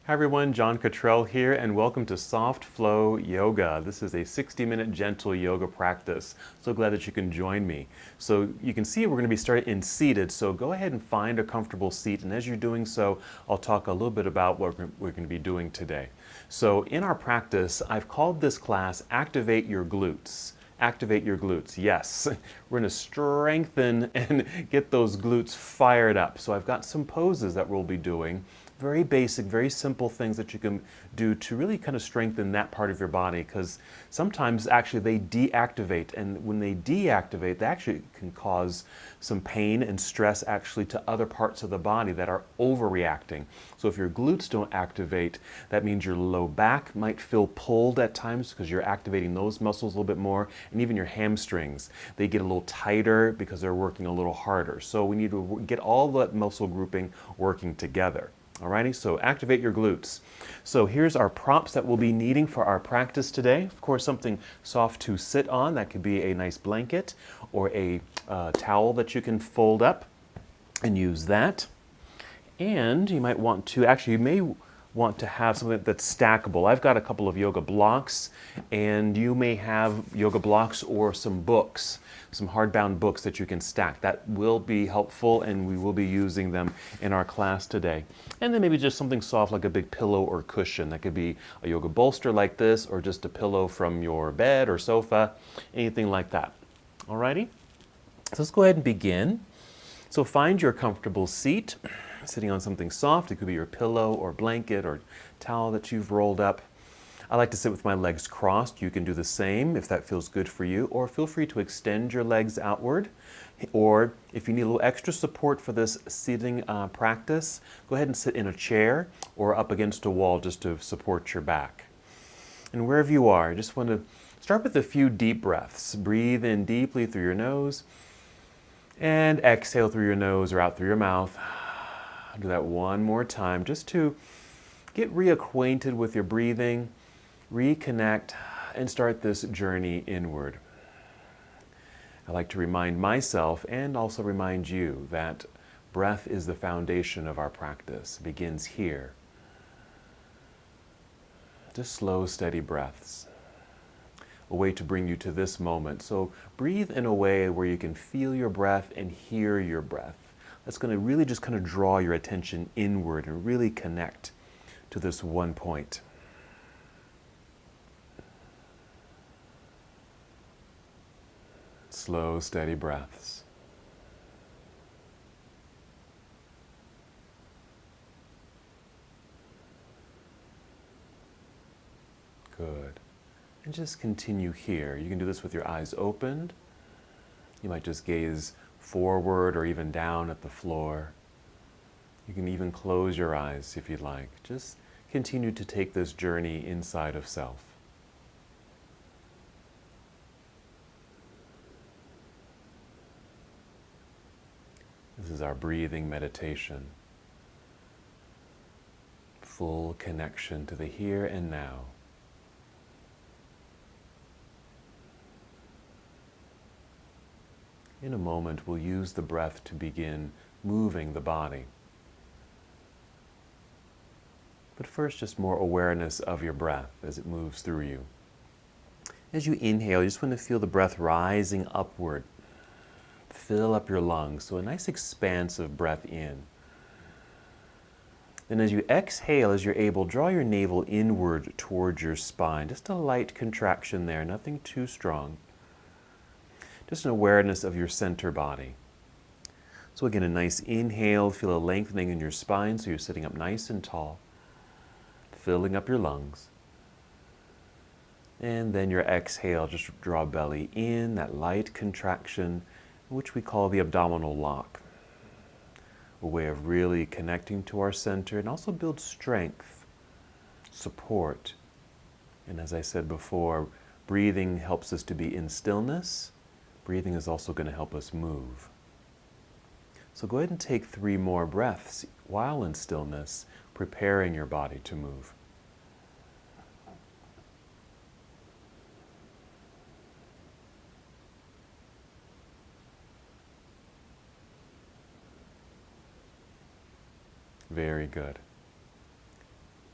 Hi everyone, John Cottrell here, and welcome to Soft Flow Yoga. This is a 60-minute gentle yoga practice. So glad that you can join me. So you can see we're going to be starting in seated, so go ahead and find a comfortable seat, and as you're doing so, I'll talk a little bit about what we're going to be doing today. So in our practice, I've called this class Activate Your Glutes. Activate your glutes. Yes, we're going to strengthen and get those glutes fired up. So I've got some poses that we'll be doing. Very basic, very simple things that you can do to really kind of strengthen that part of your body, because sometimes actually they deactivate, and when they deactivate, they actually can cause some pain and stress actually to other parts of the body that are overreacting. So if your glutes don't activate, that means your low back might feel pulled at times because you're activating those muscles a little bit more, and even your hamstrings. They get a little tighter because they're working a little harder. So we need to get all that muscle grouping working together. Alrighty, so activate your glutes. So here's our props that we'll be needing for our practice today. Of course, something soft to sit on. That could be a nice blanket or a towel that you can fold up and use that. And you might want to, actually you may want to have something that's stackable. I've got a couple of yoga blocks, and you may have yoga blocks or some books, some hardbound books that you can stack. That will be helpful, and we will be using them in our class today. And then maybe just something soft like a big pillow or cushion. That could be a yoga bolster like this, or just a pillow from your bed or sofa, anything like that. Alrighty? So let's go ahead and begin. So find your comfortable seat, sitting on something soft. It could be your pillow or blanket or towel that you've rolled up. I like to sit with my legs crossed. You can do the same if that feels good for you, or feel free to extend your legs outward. Or if you need a little extra support for this sitting practice, go ahead and sit in a chair or up against a wall just to support your back. And wherever you are, I just want to start with a few deep breaths. Breathe in deeply through your nose and exhale through your nose or out through your mouth. Do that one more time just to get reacquainted with your breathing, reconnect, and start this journey inward. I like to remind myself and also remind you that breath is the foundation of our practice. It begins here. Just slow, steady breaths. A way to bring you to this moment. So breathe in a way where you can feel your breath and hear your breath. That's going to really just kind of draw your attention inward and really connect to this one point. Slow, steady breaths. Good. And just continue here. You can do this with your eyes opened. You might just gaze forward or even down at the floor. You can even close your eyes if you'd like. Just continue to take this journey inside of self. This is our breathing meditation. Full connection to the here and now. In a moment, we'll use the breath to begin moving the body. But first, just more awareness of your breath as it moves through you. As you inhale, you just want to feel the breath rising upward. Fill up your lungs, so a nice expansive breath in. Then as you exhale, as you're able, draw your navel inward towards your spine. Just a light contraction there, nothing too strong. Just an awareness of your center body. So again, a nice inhale, feel a lengthening in your spine so you're sitting up nice and tall, filling up your lungs. And then your exhale, just draw belly in, that light contraction, which we call the abdominal lock. A way of really connecting to our center and also build strength, support. And as I said before, breathing helps us to be in stillness. Breathing is also going to help us move. So go ahead and take 3 more breaths while in stillness, preparing your body to move. Very good.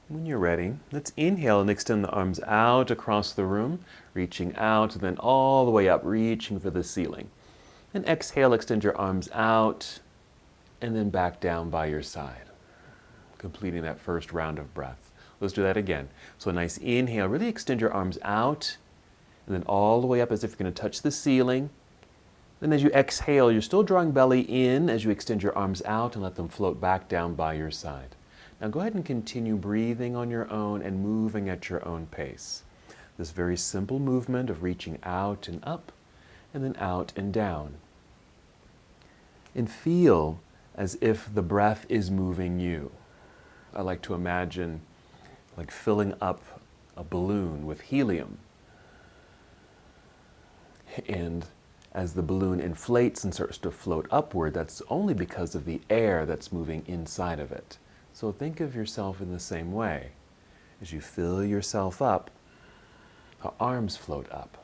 When you're ready, let's inhale and extend the arms out across the room, reaching out and then all the way up, reaching for the ceiling. And exhale, extend your arms out and then back down by your side, completing that first round of breath. Let's do that again. So a nice inhale, really extend your arms out and then all the way up as if you're going to touch the ceiling. Then as you exhale, you're still drawing belly in as you extend your arms out and let them float back down by your side. Now go ahead and continue breathing on your own and moving at your own pace. This very simple movement of reaching out and up and then out and down. And feel as if the breath is moving you. I like to imagine like filling up a balloon with helium. And as the balloon inflates and starts to float upward, that's only because of the air that's moving inside of it. So think of yourself in the same way. As you fill yourself up, our arms float up.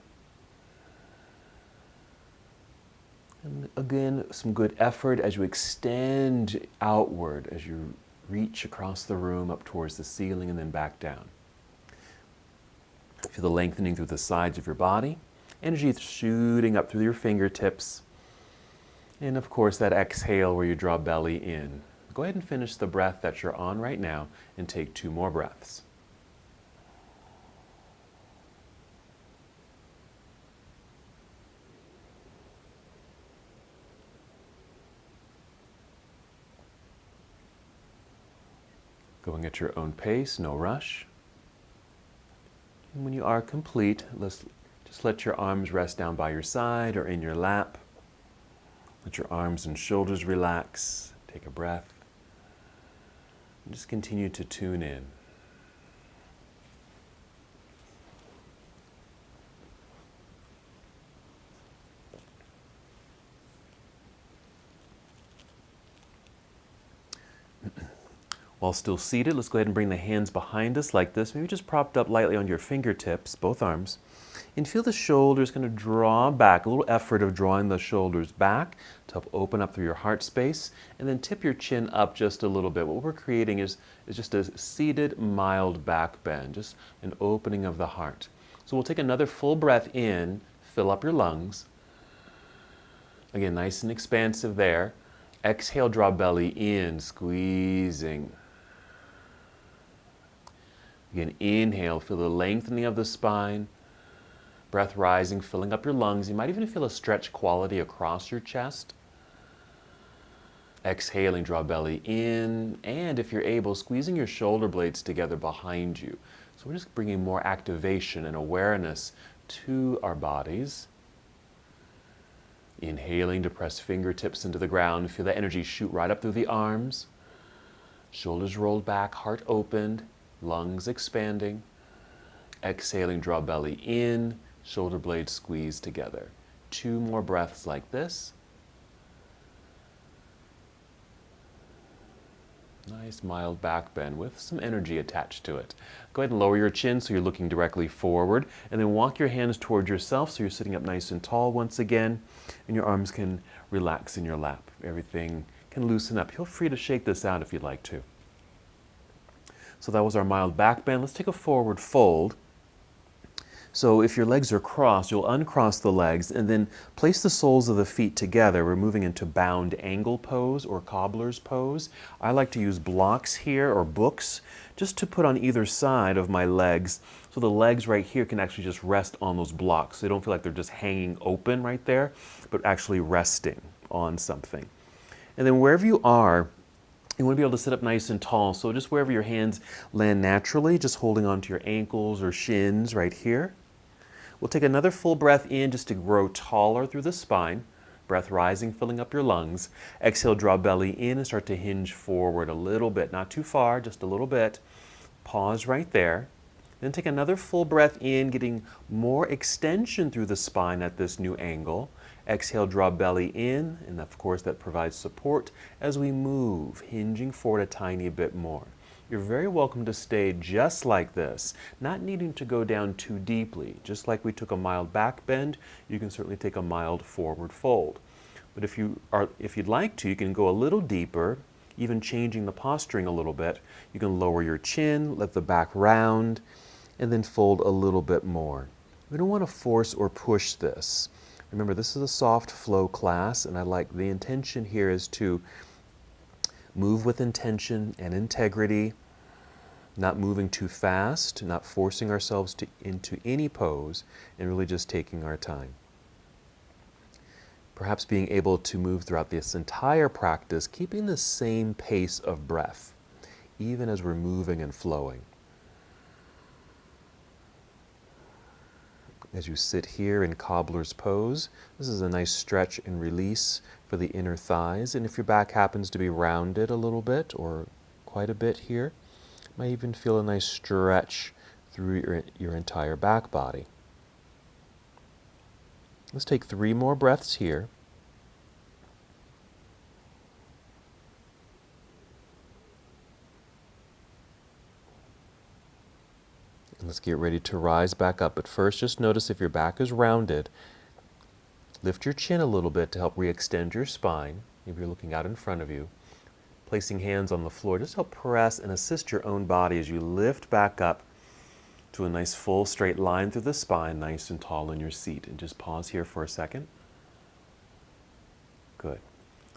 And again, some good effort as you extend outward, as you reach across the room up towards the ceiling and then back down. Feel the lengthening through the sides of your body. Energy shooting up through your fingertips. And of course, that exhale where you draw belly in. Go ahead and finish the breath that you're on right now and take 2 more breaths. Going at your own pace, no rush. And when you are complete, just let your arms rest down by your side or in your lap. Let your arms and shoulders relax. Take a breath. And just continue to tune in. While still seated, let's go ahead and bring the hands behind us like this. Maybe just propped up lightly on your fingertips, both arms. And feel the shoulders kind of draw back, a little effort of drawing the shoulders back to help open up through your heart space. And then tip your chin up just a little bit. What we're creating is just a seated, mild back bend, just an opening of the heart. So we'll take another full breath in, fill up your lungs. Again, nice and expansive there. Exhale, draw belly in, squeezing. Again, inhale, feel the lengthening of the spine. Breath rising, filling up your lungs. You might even feel a stretch quality across your chest. Exhaling, draw belly in. And if you're able, squeezing your shoulder blades together behind you. So we're just bringing more activation and awareness to our bodies. Inhaling to press fingertips into the ground. Feel that energy shoot right up through the arms. Shoulders rolled back, heart opened, lungs expanding. Exhaling, draw belly in, shoulder blades squeezed together. 2 more breaths like this. Nice mild back bend with some energy attached to it. Go ahead and lower your chin so you're looking directly forward, and then walk your hands towards yourself so you're sitting up nice and tall once again, and your arms can relax in your lap. Everything can loosen up. Feel free to shake this out if you'd like to. So that was our mild back bend. Let's take a forward fold. So if your legs are crossed, you'll uncross the legs and then place the soles of the feet together. We're moving into bound angle pose or cobbler's pose. I like to use blocks here or books just to put on either side of my legs. So the legs right here can actually just rest on those blocks. So they don't feel like they're just hanging open right there, but actually resting on something. And then wherever you are, you want to be able to sit up nice and tall. So just wherever your hands land naturally, just holding onto your ankles or shins right here. We'll take another full breath in just to grow taller through the spine. Breath rising, filling up your lungs. Exhale, draw belly in and start to hinge forward a little bit. Not too far, just a little bit. Pause right there. Then take another full breath in, getting more extension through the spine at this new angle. Exhale, draw belly in, and of course that provides support as we move, hinging forward a tiny bit more. You're very welcome to stay just like this, not needing to go down too deeply. Just like we took a mild back bend, you can certainly take a mild forward fold. But if you'd like to, you can go a little deeper even changing the posturing a little bit. You can lower your chin, let the back round, and then fold a little bit more. We don't want to force or push this. Remember, this is a soft flow class, and the intention here is to move with intention and integrity, not moving too fast, not forcing ourselves into any pose, and really just taking our time. Perhaps being able to move throughout this entire practice, keeping the same pace of breath, even as we're moving and flowing. As you sit here in cobbler's pose, this is a nice stretch and release for the inner thighs. And if your back happens to be rounded a little bit or quite a bit here, you might even feel a nice stretch through your entire back body. Let's take 3 more breaths here. And let's get ready to rise back up. But first, just notice if your back is rounded, lift your chin a little bit to help re-extend your spine. Maybe you're looking out in front of you. Placing hands on the floor, just help press and assist your own body as you lift back up to a nice full straight line through the spine, nice and tall in your seat. And just pause here for a second. Good.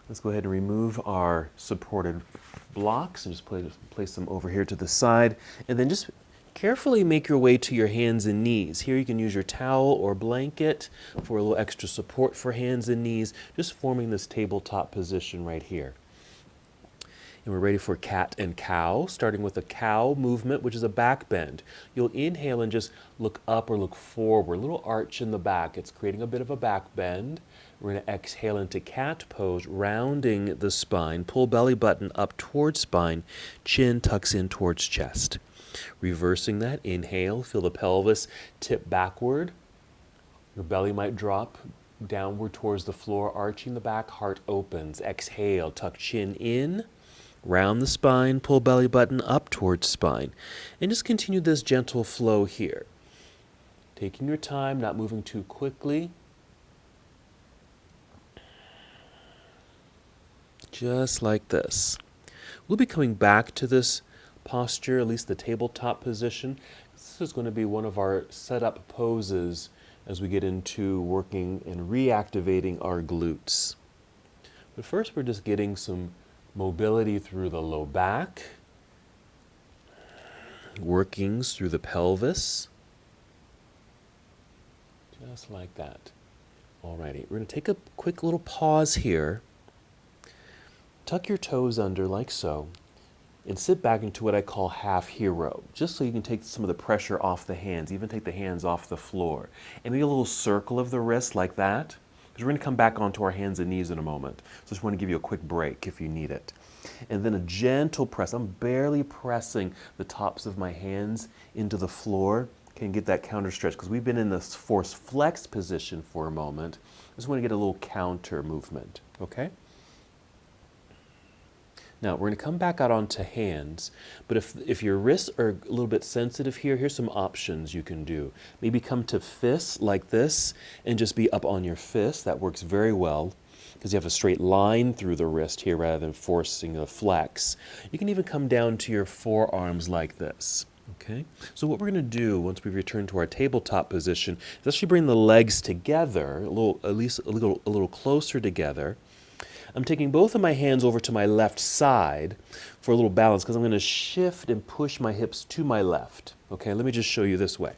Let's go ahead and remove our supported blocks and just place them over here to the side. And then just carefully make your way to your hands and knees. Here you can use your towel or blanket for a little extra support for hands and knees, just forming this tabletop position right here. And we're ready for cat and cow, starting with a cow movement, which is a back bend. You'll inhale and just look up or look forward, a little arch in the back. It's creating a bit of a back bend. We're going to exhale into cat pose, rounding the spine. Pull belly button up towards spine, chin tucks in towards chest. Reversing that, inhale, feel the pelvis tip backward. Your belly might drop downward towards the floor, arching the back, heart opens. Exhale, tuck chin in. Round the spine, pull belly button up towards spine. And just continue this gentle flow here. Taking your time, not moving too quickly. Just like this. We'll be coming back to this posture, at least the tabletop position. This is going to be one of our setup poses as we get into working and reactivating our glutes. But first, we're just getting some mobility through the low back, workings through the pelvis, just like that. Alrighty, we're going to take a quick little pause here. Tuck your toes under like so, and sit back into what I call half hero, just so you can take some of the pressure off the hands, even take the hands off the floor. And maybe a little circle of the wrist like that. Because we're going to come back onto our hands and knees in a moment. So just want to give you a quick break if you need it. And then a gentle press. I'm barely pressing the tops of my hands into the floor. Can get that counter stretch because we've been in this forced flex position for a moment. I just want to get a little counter movement, okay? Now, we're going to come back out onto hands, but if your wrists are a little bit sensitive here, here's some options you can do. Maybe come to fists like this and just be up on your fist. That works very well because you have a straight line through the wrist here rather than forcing a flex. You can even come down to your forearms like this. Okay, so what we're going to do once we return to our tabletop position is actually bring the legs together, at least a little closer together. I'm taking both of my hands over to my left side for a little balance because I'm going to shift and push my hips to my left. Okay, let me just show you this way.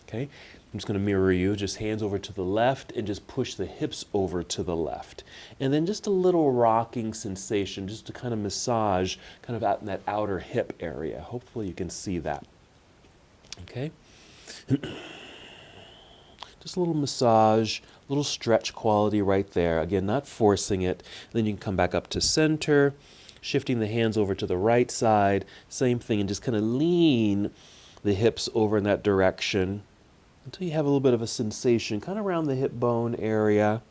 Okay, I'm just going to mirror you, just hands over to the left and just push the hips over to the left. And then just a little rocking sensation just to kind of massage kind of out in that outer hip area. Hopefully you can see that. Okay. Just a little massage, a little stretch quality right there. Again, not forcing it. Then you can come back up to center, shifting the hands over to the right side. Same thing, and just kind of lean the hips over in that direction until you have a little bit of a sensation kind of around the hip bone area.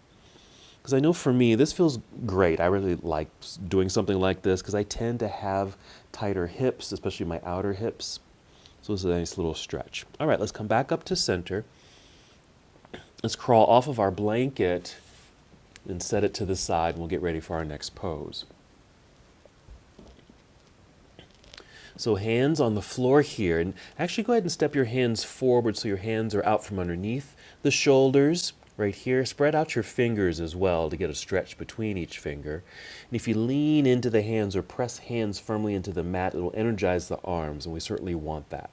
Because I know for me, this feels great. I really like doing something like this because I tend to have tighter hips, especially my outer hips. So this is a nice little stretch. All right, let's come back up to center. Let's crawl off of our blanket and set it to the side, and we'll get ready for our next pose. So hands on the floor here, and actually go ahead and step your hands forward so your hands are out from underneath the shoulders right here. Spread out your fingers as well to get a stretch between each finger. And if you lean into the hands or press hands firmly into the mat, it will energize the arms, and we certainly want that.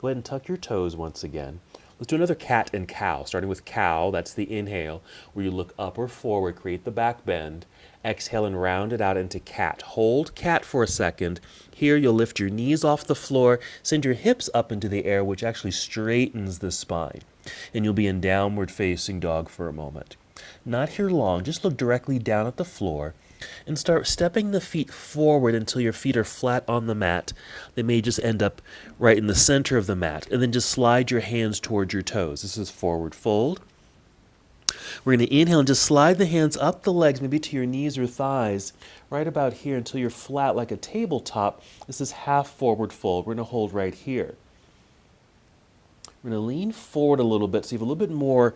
Go ahead and tuck your toes once again. Let's do another cat and cow, starting with cow. That's the inhale, where you look up or forward, create the back bend. Exhale and round it out into cat. Hold cat for a second. Here you'll lift your knees off the floor, send your hips up into the air, which actually straightens the spine. And you'll be in downward facing dog for a moment. Not here long, just look directly down at the floor and start stepping the feet forward until your feet are flat on the mat. They may just end up right in the center of the mat, and then just slide your hands towards your toes. This is forward fold. We're going to inhale and just slide the hands up the legs, maybe to your knees or thighs, right about here until you're flat like a tabletop. This is half forward fold. We're going to hold right here. We're going to lean forward a little bit so you have a little bit more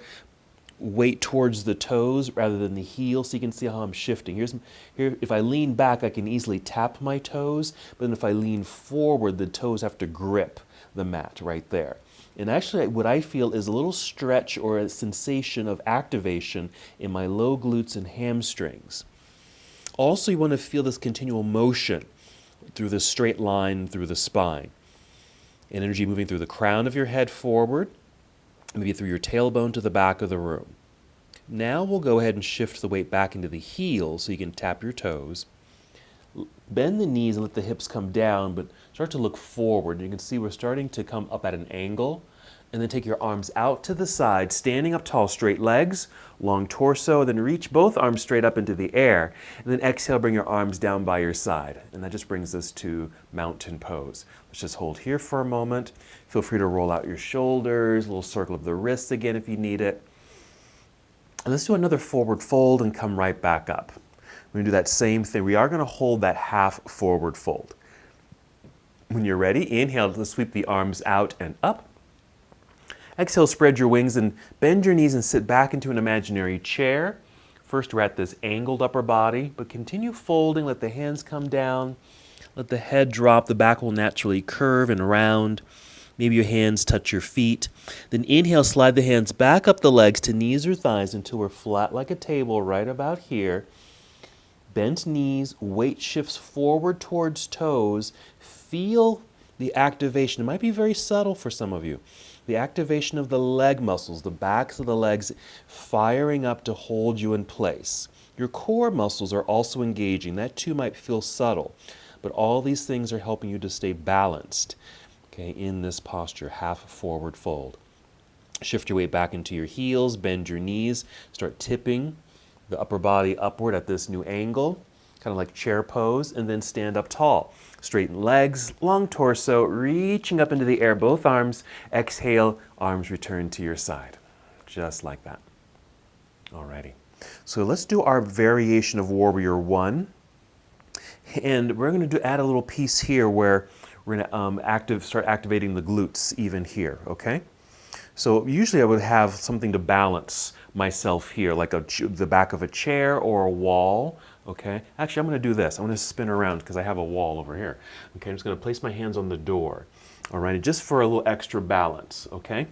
weight towards the toes rather than the heel, so you can see how I'm shifting. Here, if I lean back, I can easily tap my toes, but then if I lean forward, the toes have to grip the mat right there. And actually, what I feel is a little stretch or a sensation of activation in my low glutes and hamstrings. Also, you want to feel this continual motion through the straight line through the spine. Energy moving through the crown of your head forward, maybe through your tailbone to the back of the room. Now we'll go ahead and shift the weight back into the heels so you can tap your toes. Bend the knees and let the hips come down, but start to look forward. You can see we're starting to come up at an angle. And then take your arms out to the side, standing up tall, straight legs, long torso, then reach both arms straight up into the air. And then exhale, bring your arms down by your side. And that just brings us to mountain pose. Let's just hold here for a moment. Feel free to roll out your shoulders, a little circle of the wrists again if you need it. And let's do another forward fold and come right back up. We're going to do that same thing. We are going to hold that half forward fold. When you're ready, inhale to sweep the arms out and up. Exhale, spread your wings and bend your knees and sit back into an imaginary chair. First, we're at this angled upper body, but continue folding. Let the hands come down. Let the head drop. The back will naturally curve and round. Maybe your hands touch your feet. Then inhale, slide the hands back up the legs to knees or thighs until we're flat like a table right about here. Bent knees, weight shifts forward towards toes. Feel the activation. It might be very subtle for some of you. The activation of the leg muscles, the backs of the legs firing up to hold you in place. Your core muscles are also engaging. That too might feel subtle, but all these things are helping you to stay balanced, okay, in this posture, half forward fold. Shift your weight back into your heels, bend your knees, start tipping the upper body upward at this new angle, kind of like chair pose, and then stand up tall. Straighten legs, long torso, reaching up into the air, both arms. Exhale, arms return to your side. Just like that. Alrighty. So let's do our variation of Warrior 1. And we're going to add a little piece here where we're going to start activating the glutes even here, okay? So usually I would have something to balance myself here, like the back of a chair or a wall. Okay, actually I'm going to do this. I'm going to spin around because I have a wall over here. Okay, I'm just going to place my hands on the door. All right, just for a little extra balance. Okay,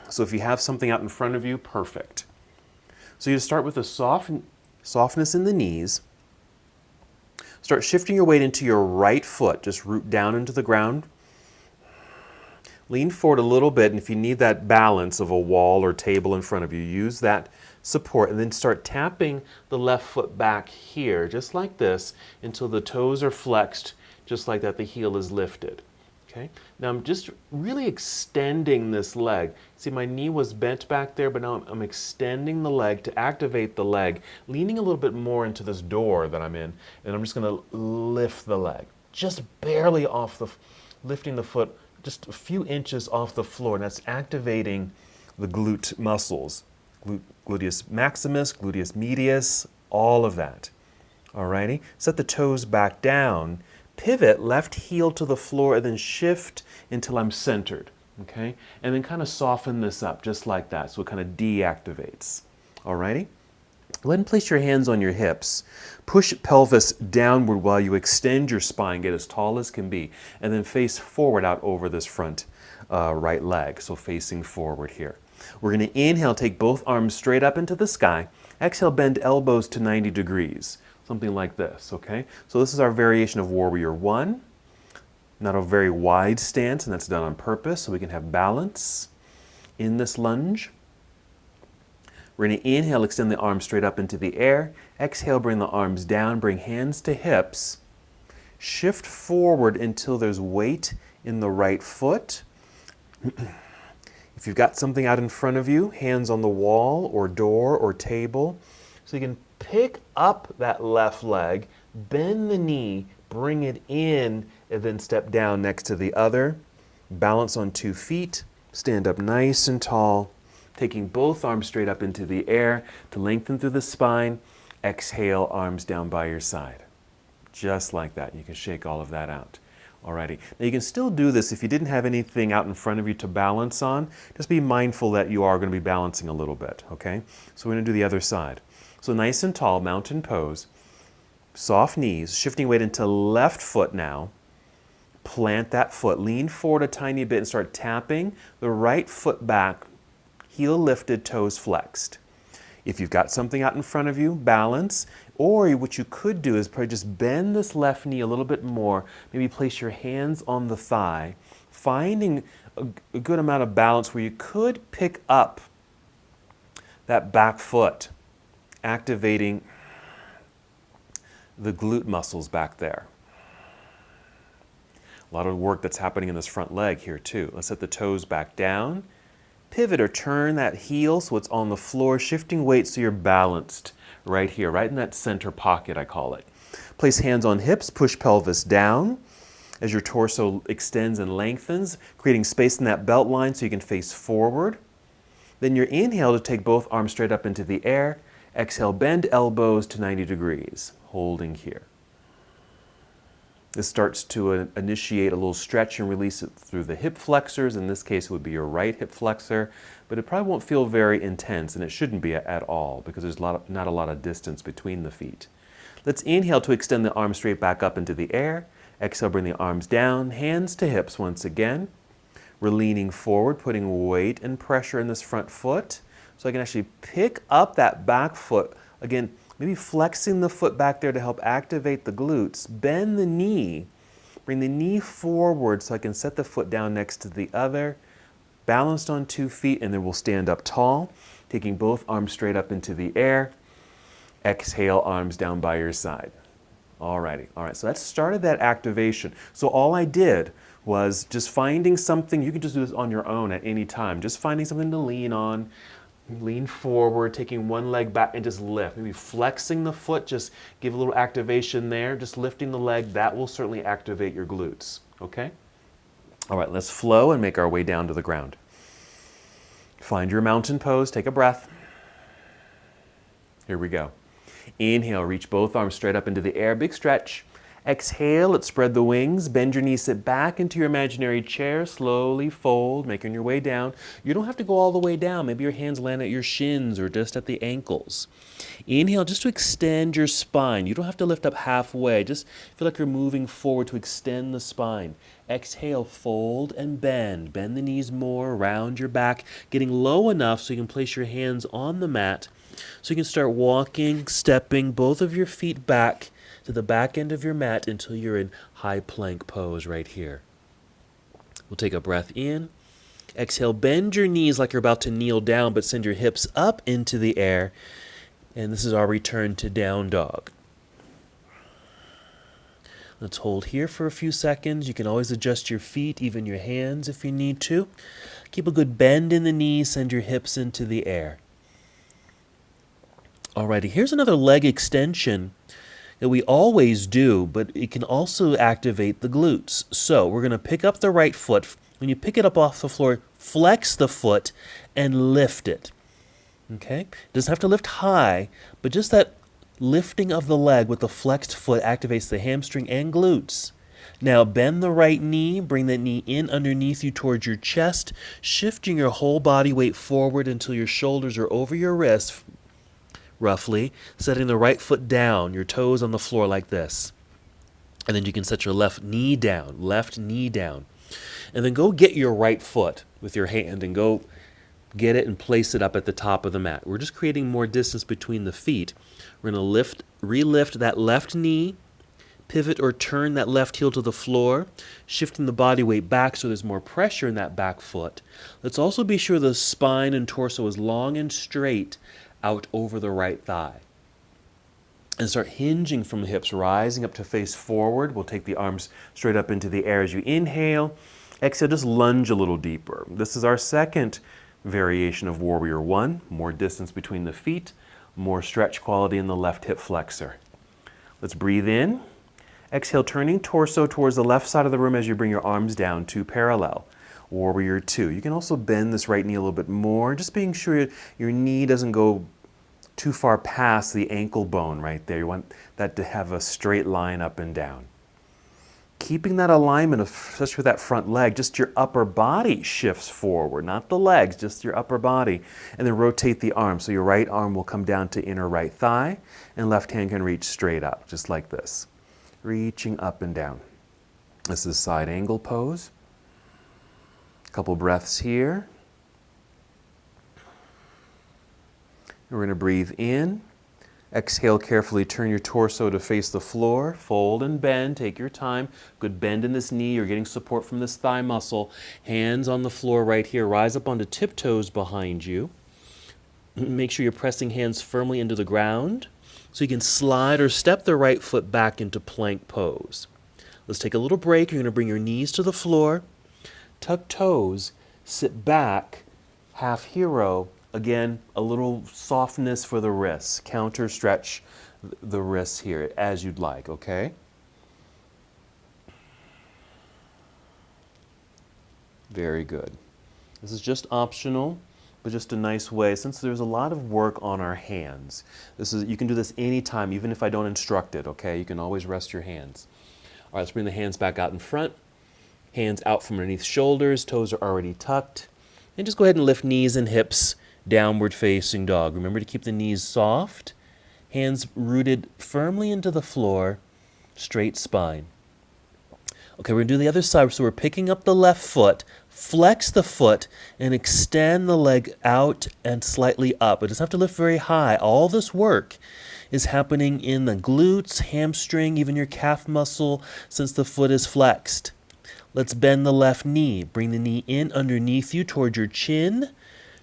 so if you have something out in front of you, perfect. So you start with a softness in the knees. Start shifting your weight into your right foot. Just root down into the ground. Lean forward a little bit, and if you need that balance of a wall or table in front of you, use that support, and then start tapping the left foot back here, just like this, until the toes are flexed, just like that, the heel is lifted. Okay? Now I'm just really extending this leg. See, my knee was bent back there, but now I'm extending the leg to activate the leg, leaning a little bit more into this door that I'm in, and I'm just going to lift the leg, just barely off lifting the foot just a few inches off the floor, and that's activating the glute muscles. Gluteus maximus, gluteus medius, all of that. Alrighty? Set the toes back down, pivot, left heel to the floor, and then shift until I'm centered. Okay? And then kind of soften this up, just like that, so it kind of deactivates. Alrighty? Go ahead and place your hands on your hips. Push pelvis downward while you extend your spine, get as tall as can be, and then face forward out over this front right leg, so facing forward here. We're going to inhale, take both arms straight up into the sky. Exhale, bend elbows to 90 degrees, something like this, okay? So this is our variation of Warrior One. Not a very wide stance, and that's done on purpose so we can have balance in this lunge. We're going to inhale, extend the arms straight up into the air. Exhale, bring the arms down, bring hands to hips. Shift forward until there's weight in the right foot. If you've got something out in front of you, hands on the wall or door or table, so you can pick up that left leg, bend the knee, bring it in, and then step down next to the other. Balance on 2 feet, stand up nice and tall, taking both arms straight up into the air to lengthen through the spine. Exhale, arms down by your side. Just like that. You can shake all of that out. Alrighty. Now you can still do this if you didn't have anything out in front of you to balance on. Just be mindful that you are going to be balancing a little bit, okay? So we're going to do the other side. So nice and tall, mountain pose. Soft knees, shifting weight into left foot now. Plant that foot. Lean forward a tiny bit and start tapping the right foot back. Heel lifted, toes flexed. If you've got something out in front of you, balance. Or what you could do is probably just bend this left knee a little bit more. Maybe place your hands on the thigh, finding a good amount of balance where you could pick up that back foot, activating the glute muscles back there. A lot of work that's happening in this front leg here too. Let's set the toes back down. Pivot or turn that heel so it's on the floor, shifting weight so you're balanced right here, right in that center pocket, I call it. Place hands on hips, push pelvis down as your torso extends and lengthens, creating space in that belt line so you can face forward. Then your inhale to take both arms straight up into the air. Exhale, bend elbows to 90 degrees, holding here. This starts to initiate a little stretch and release it through the hip flexors. In this case, it would be your right hip flexor, but it probably won't feel very intense, and it shouldn't be at all because there's not a lot of distance between the feet. Let's inhale to extend the arms straight back up into the air. Exhale, bring the arms down, hands to hips once again. We're leaning forward, putting weight and pressure in this front foot, so I can actually pick up that back foot. Again, maybe flexing the foot back there to help activate the glutes. Bend the knee. Bring the knee forward so I can set the foot down next to the other. Balanced on 2 feet, and then we'll stand up tall, taking both arms straight up into the air. Exhale, arms down by your side. Alrighty. All right, so that started that activation. So all I did was just finding something. You can just do this on your own at any time. Just finding something to lean on. Lean forward, taking one leg back and just lift. Maybe flexing the foot, just give a little activation there. Just lifting the leg, that will certainly activate your glutes, okay? All right, let's flow and make our way down to the ground. Find your mountain pose, take a breath. Here we go. Inhale, reach both arms straight up into the air, big stretch. Exhale, let's spread the wings, bend your knees, sit back into your imaginary chair, slowly fold, making your way down. You don't have to go all the way down. Maybe your hands land at your shins or just at the ankles. Inhale, just to extend your spine. You don't have to lift up halfway. Just feel like you're moving forward to extend the spine. Exhale, fold and bend. Bend the knees more, round your back, getting low enough so you can place your hands on the mat. So you can start walking, stepping both of your feet back to the back end of your mat until you're in high plank pose right here. We'll take a breath in. Exhale, bend your knees like you're about to kneel down, but send your hips up into the air. And this is our return to down dog. Let's hold here for a few seconds. You can always adjust your feet, even your hands if you need to. Keep a good bend in the knees, send your hips into the air. Alrighty, here's another leg extension that we always do, but it can also activate the glutes. So we're going to pick up the right foot. When you pick it up off the floor, flex the foot and lift it. Okay? It doesn't have to lift high, but just that lifting of the leg with the flexed foot activates the hamstring and glutes. Now bend the right knee, bring that knee in underneath you towards your chest, shifting your whole body weight forward until your shoulders are over your wrists. roughly, setting the right foot down, your toes on the floor like this. And then you can set your left knee down. And then go get your right foot with your hand and go get it and place it up at the top of the mat. We're just creating more distance between the feet. We're going to relift that left knee, pivot or turn that left heel to the floor, shifting the body weight back so there's more pressure in that back foot. Let's also be sure the spine and torso is long and straight out over the right thigh. And start hinging from the hips, rising up to face forward. We'll take the arms straight up into the air as you inhale. Exhale, just lunge a little deeper. This is our second variation of Warrior One. More distance between the feet, more stretch quality in the left hip flexor. Let's breathe in. Exhale, turning torso towards the left side of the room as you bring your arms down to parallel. Warrior Two. You can also bend this right knee a little bit more, just being sure your knee doesn't go too far past the ankle bone right there. You want that to have a straight line up and down. Keeping that alignment, especially with that front leg, just your upper body shifts forward, not the legs, just your upper body. And then rotate the arm. So your right arm will come down to inner right thigh, and left hand can reach straight up, just like this. Reaching up and down. This is side angle pose. A couple breaths here. We're going to breathe in. Exhale, carefully turn your torso to face the floor. Fold and bend. Take your time. Good bend in this knee. You're getting support from this thigh muscle. Hands on the floor right here. Rise up onto tiptoes behind you. Make sure you're pressing hands firmly into the ground so you can slide or step the right foot back into plank pose. Let's take a little break. You're going to bring your knees to the floor. Tuck toes. Sit back. Half hero. Again, a little softness for the wrists. Counter stretch the wrists here as you'd like, okay? Very good. This is just optional, but just a nice way, since there's a lot of work on our hands. You can do this anytime, even if I don't instruct it, okay? You can always rest your hands. All right, let's bring the hands back out in front. Hands out from underneath shoulders, toes are already tucked. And just go ahead and lift knees and hips. Downward facing dog. Remember to keep the knees soft, hands rooted firmly into the floor, straight spine. Okay, we're going to do the other side. So we're picking up the left foot, flex the foot, and extend the leg out and slightly up. It doesn't have to lift very high. All this work is happening in the glutes, hamstring, even your calf muscle, since the foot is flexed. Let's bend the left knee. Bring the knee in underneath you toward your chin.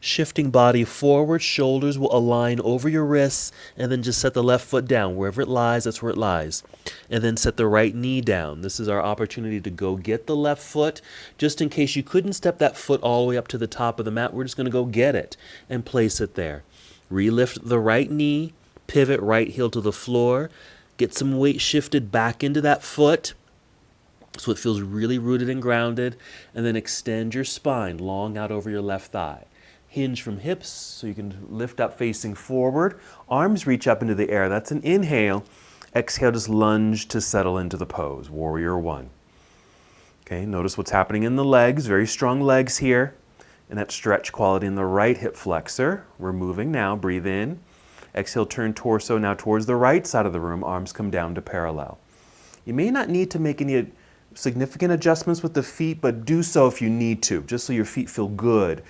Shifting body forward, shoulders will align over your wrists, and then just set the left foot down. Wherever it lies, that's where it lies. And then set the right knee down. This is our opportunity to go get the left foot. Just in case you couldn't step that foot all the way up to the top of the mat, we're just going to go get it and place it there. Relift the right knee, pivot right heel to the floor, get some weight shifted back into that foot so it feels really rooted and grounded, and then extend your spine long out over your left thigh. Hinge from hips so you can lift up facing forward. Arms reach up into the air. That's an inhale. Exhale, just lunge to settle into the pose. Warrior One. Okay, notice what's happening in the legs. Very strong legs here. And that stretch quality in the right hip flexor. We're moving now. Breathe in. Exhale, turn torso now towards the right side of the room. Arms come down to parallel. You may not need to make any significant adjustments with the feet, but do so if you need to, just so your feet feel good.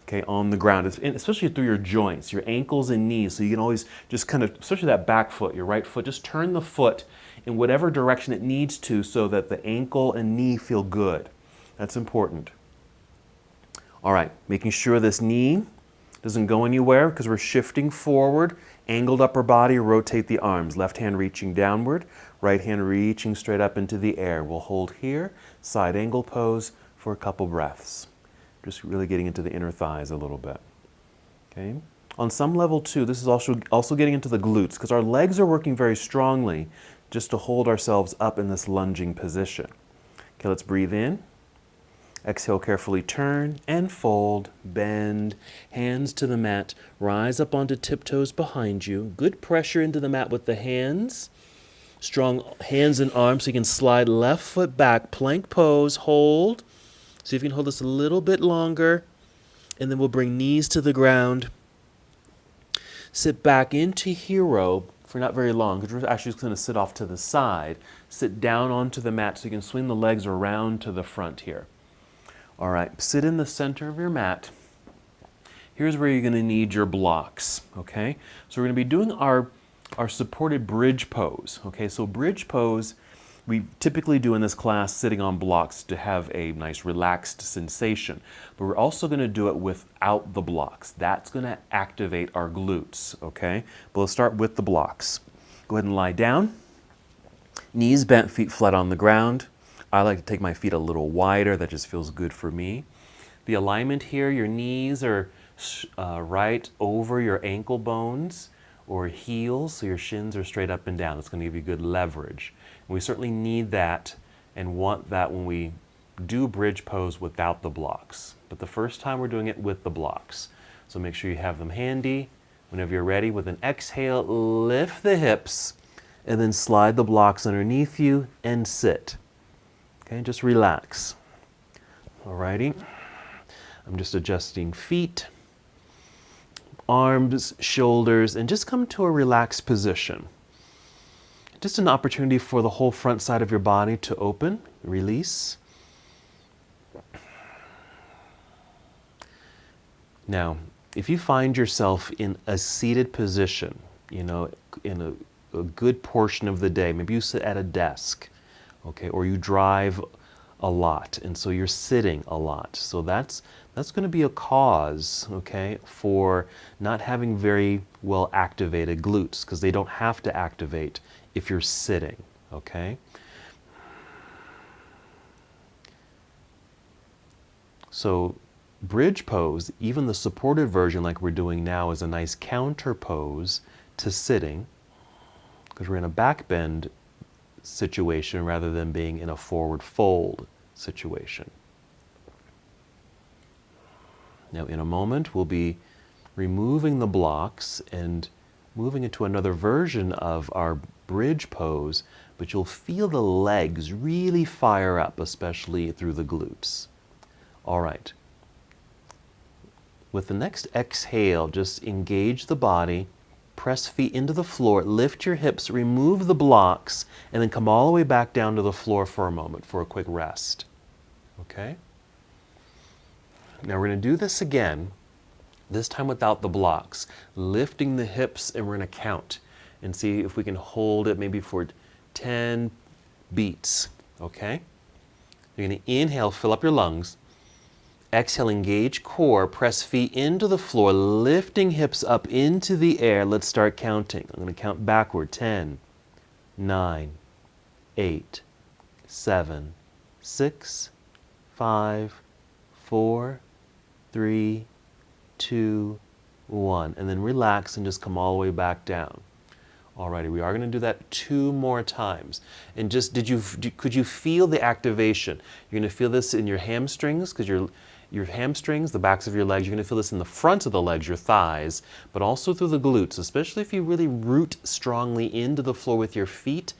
Okay, on the ground, especially through your joints, your ankles and knees. So you can always just kind of, especially that back foot, your right foot, just turn the foot in whatever direction it needs to so that the ankle and knee feel good. That's important. All right, making sure this knee doesn't go anywhere because we're shifting forward. Angled upper body, rotate the arms. Left hand reaching downward, right hand reaching straight up into the air. We'll hold here, side angle pose for a couple breaths. Just really getting into the inner thighs a little bit. Okay. On some level too, this is also getting into the glutes because our legs are working very strongly just to hold ourselves up in this lunging position. Okay, let's breathe in. Exhale, carefully turn and fold, bend, hands to the mat, rise up onto tiptoes behind you. Good pressure into the mat with the hands. Strong hands and arms so you can slide left foot back, plank pose, hold. See if you can hold this a little bit longer, and then we'll bring knees to the ground. Sit back into hero for not very long, because we're actually just going to sit off to the side. Sit down onto the mat so you can swing the legs around to the front here. All right, sit in the center of your mat. Here's where you're going to need your blocks, okay? So we're going to be doing our supported bridge pose, okay? So bridge pose, we typically do in this class sitting on blocks to have a nice relaxed sensation, but we're also going to do it without the blocks. That's going to activate our glutes, okay? But let's start with the blocks. Go ahead and lie down. Knees bent, feet flat on the ground. I like to take my feet a little wider. That just feels good for me. The alignment here, your knees are right over your ankle bones or heels, so your shins are straight up and down. It's going to give you good leverage. And we certainly need that and want that when we do bridge pose without the blocks. But the first time we're doing it with the blocks. So make sure you have them handy. Whenever you're ready, with an exhale, lift the hips and then slide the blocks underneath you and sit. Okay, just relax. Alrighty. I'm just adjusting feet, arms, shoulders, and just come to a relaxed position. Just an opportunity for the whole front side of your body to open, release. Now, if you find yourself in a seated position, you know, in a good portion of the day, maybe you sit at a desk, okay, or you drive a lot, and so you're sitting a lot. So that's going to be a cause, okay, for not having very well activated glutes, because they don't have to activate if you're sitting, okay? So bridge pose, even the supported version like we're doing now, is a nice counter pose to sitting, because we're in a back bend situation rather than being in a forward fold situation. Now in a moment we'll be removing the blocks and moving into another version of our bridge pose, but you'll feel the legs really fire up, especially through the glutes. All right. With the next exhale, just engage the body, press feet into the floor, lift your hips, remove the blocks, and then come all the way back down to the floor for a moment for a quick rest. Okay? Now we're going to do this again, this time without the blocks, lifting the hips, and we're going to count and see if we can hold it maybe for 10 beats. Okay? You're going to inhale, fill up your lungs. Exhale, engage core, press feet into the floor, lifting hips up into the air. Let's start counting. I'm going to count backward. 10, 9, 8, 7, 6, 5, 4, 3, 2, 1. And then relax and just come all the way back down. Alrighty, we are going to do that 2 more times. And just, could you feel the activation? You're going to feel this in your hamstrings, because your hamstrings, the backs of your legs, you're going to feel this in the front of the legs, your thighs, but also through the glutes, especially if you really root strongly into the floor with your feet.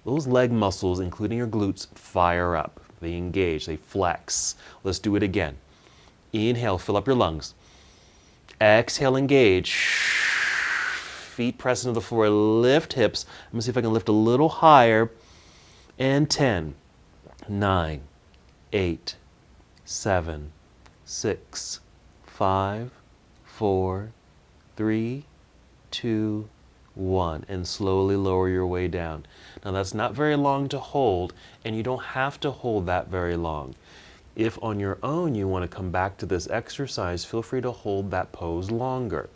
Those leg muscles, including your glutes, fire up. They engage, they flex. Let's do it again. Inhale, fill up your lungs. Exhale, engage. Feet press into the floor, lift hips. I'm going to see if I can lift a little higher. And 10, 9, 8, 7, 6, 5, 4, 3, 2, 1. And slowly lower your way down. Now that's not very long to hold, and you don't have to hold that very long. If on your own you want to come back to this exercise, feel free to hold that pose longer.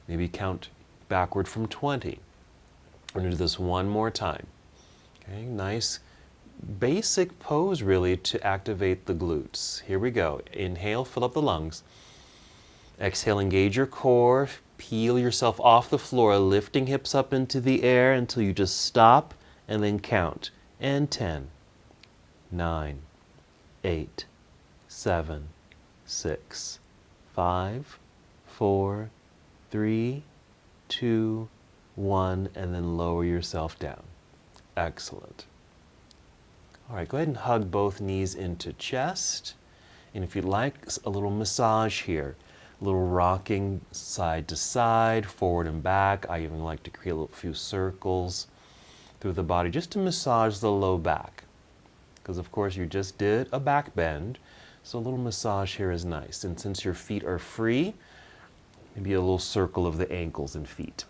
Maybe count backward from 20. We're going to do this one more time. Okay, nice basic pose really to activate the glutes. Here we go. Inhale, fill up the lungs. Exhale, engage your core. Peel yourself off the floor, lifting hips up into the air until you just stop and then count. And 10, 9, 8, 7, 6, 5, 4, 3, 2, 1, and then lower yourself down. Excellent. All right, go ahead and hug both knees into chest. And if you'd like a little massage here, A little rocking side to side, forward and back. I even like to create a few circles through the body just to massage the low back. Because of course you just did a back bend, so a little massage here is nice. And since your feet are free, maybe a little circle of the ankles and feet.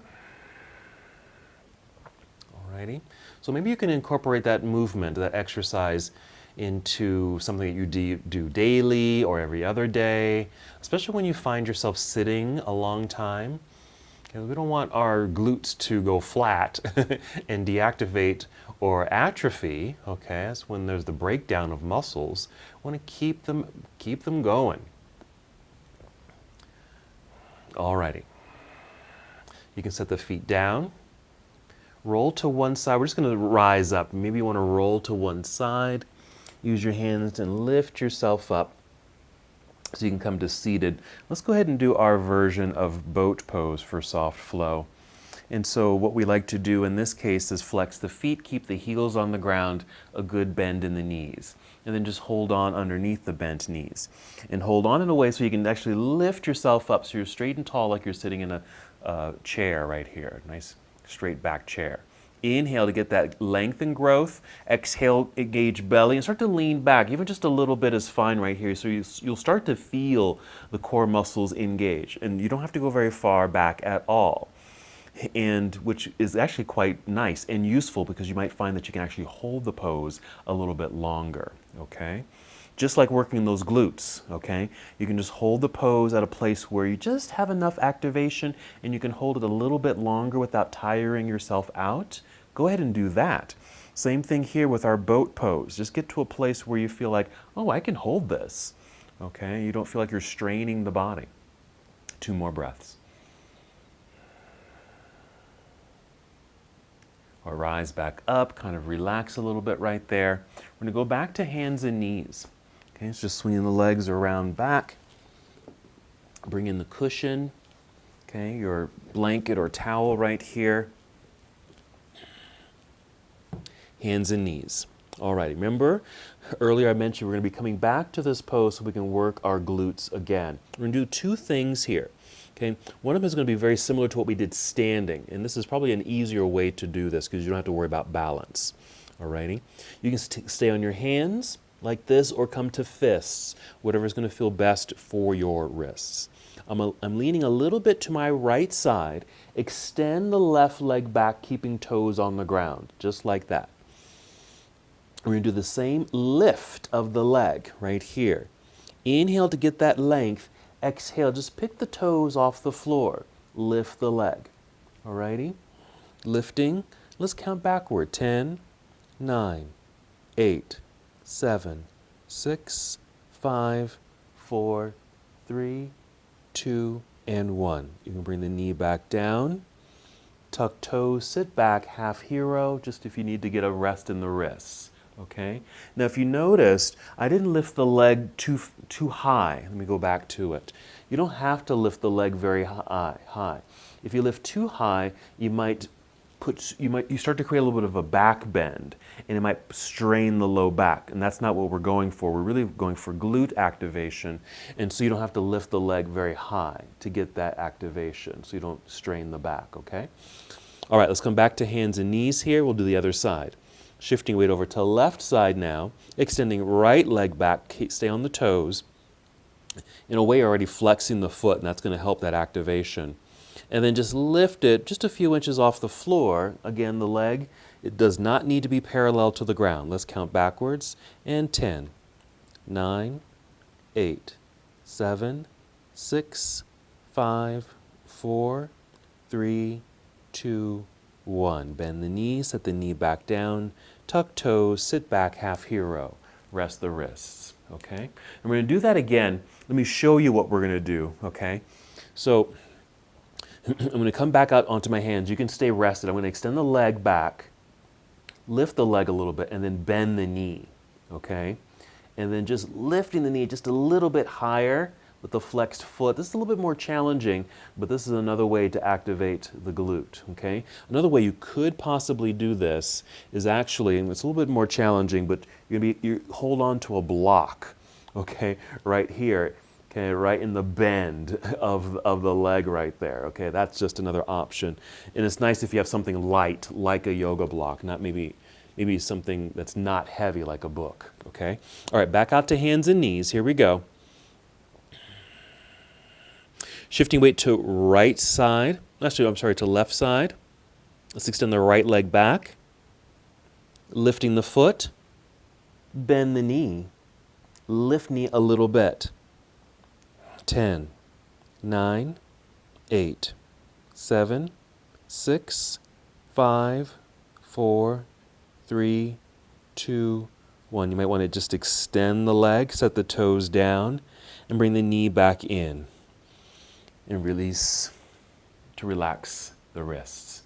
Alrighty, so maybe you can incorporate that movement, that exercise, into something that you do daily or every other day, especially when you find yourself sitting a long time. Okay, we don't want our glutes to go flat and deactivate or atrophy. Okay, that's when there's the breakdown of muscles. We want to keep them going. Alrighty, you can set the feet down. Roll to one side. We're just going to rise up. Maybe you want to roll to one side. Use your hands and lift yourself up so you can come to seated. Let's go ahead and do our version of boat pose for soft flow. And so what we like to do in this case is flex the feet, keep the heels on the ground, a good bend in the knees. And then just hold on underneath the bent knees. And hold on in a way so you can actually lift yourself up so you're straight and tall like you're sitting in a chair right here. Nice straight back chair. Inhale to get that length and growth. Exhale, engage belly, and start to lean back. Even just a little bit is fine right here. So you'll start to feel the core muscles engage. And you don't have to go very far back at all. And which is actually quite nice and useful because you might find that you can actually hold the pose a little bit longer, okay? Just like working those glutes, okay? You can just hold the pose at a place where you just have enough activation and you can hold it a little bit longer without tiring yourself out. Go ahead and do that. Same thing here with our boat pose. Just get to a place where you feel like, oh, I can hold this, okay? You don't feel like you're straining the body. 2 more breaths. Or rise back up, kind of relax a little bit right there. We're going to go back to hands and knees. Okay, it's just swinging the legs around back. Bring in the cushion, okay, your blanket or towel right here. Hands and knees. All right, remember earlier I mentioned we're going to be coming back to this pose so we can work our glutes again. We're going to do 2 things here. Okay, one of them is going to be very similar to what we did standing, and this is probably an easier way to do this because you don't have to worry about balance. Alrighty, you can stay on your hands like this or come to fists, whatever is going to feel best for your wrists. I'm leaning a little bit to my right side. Extend the left leg back, keeping toes on the ground, just like that. We're going to do the same lift of the leg right here. Inhale to get that length. Exhale, just pick the toes off the floor. Lift the leg. Alrighty? Lifting. Let's count backward. 10, 9, 8, 7, 6, 5, 4, 3, 2, and 1. You can bring the knee back down. Tuck toes, sit back, half hero, just if you need to get a rest in the wrists. Okay? Now if you noticed, I didn't lift the leg too high. Let me go back to it. You don't have to lift the leg very high. If you lift too high, you start to create a little bit of a back bend, and it might strain the low back, and that's not what we're going for. We're really going for glute activation, and so you don't have to lift the leg very high to get that activation, so you don't strain the back, okay? All right, let's come back to hands and knees here. We'll do the other side. Shifting weight over to left side now, extending right leg back, stay on the toes. In a way, you're already flexing the foot, and that's going to help that activation. And then just lift it just a few inches off the floor. Again, the leg, it does not need to be parallel to the ground. Let's count backwards. And 10, 9, 8, 7, 6, 5, 4, 3, 2, 1. Bend the knee, set the knee back down, tuck toes, sit back, half hero. Rest the wrists, okay? And we're going to do that again. Let me show you what we're going to do, okay? So I'm going to come back out onto my hands. You can stay rested. I'm going to extend the leg back, lift the leg a little bit, and then bend the knee, okay? And then just lifting the knee just a little bit higher with the flexed foot. This is a little bit more challenging, but this is another way to activate the glute, okay? Another way you could possibly do this is actually, and it's a little bit more challenging, but you hold on to a block, okay, right here. Okay, right in the bend of the leg right there. Okay, that's just another option. And it's nice if you have something light like a yoga block, not maybe something that's not heavy like a book. Okay? All right, back out to hands and knees. Here we go. Shifting weight to right side. Actually, I'm sorry, to left side. Let's extend the right leg back. Lifting the foot. Bend the knee. Lift knee a little bit. 10, 9, 8, 7, 6, 5, 4, 3, 2, 1. You might want to just extend the leg, set the toes down, and bring the knee back in. And release to relax the wrists.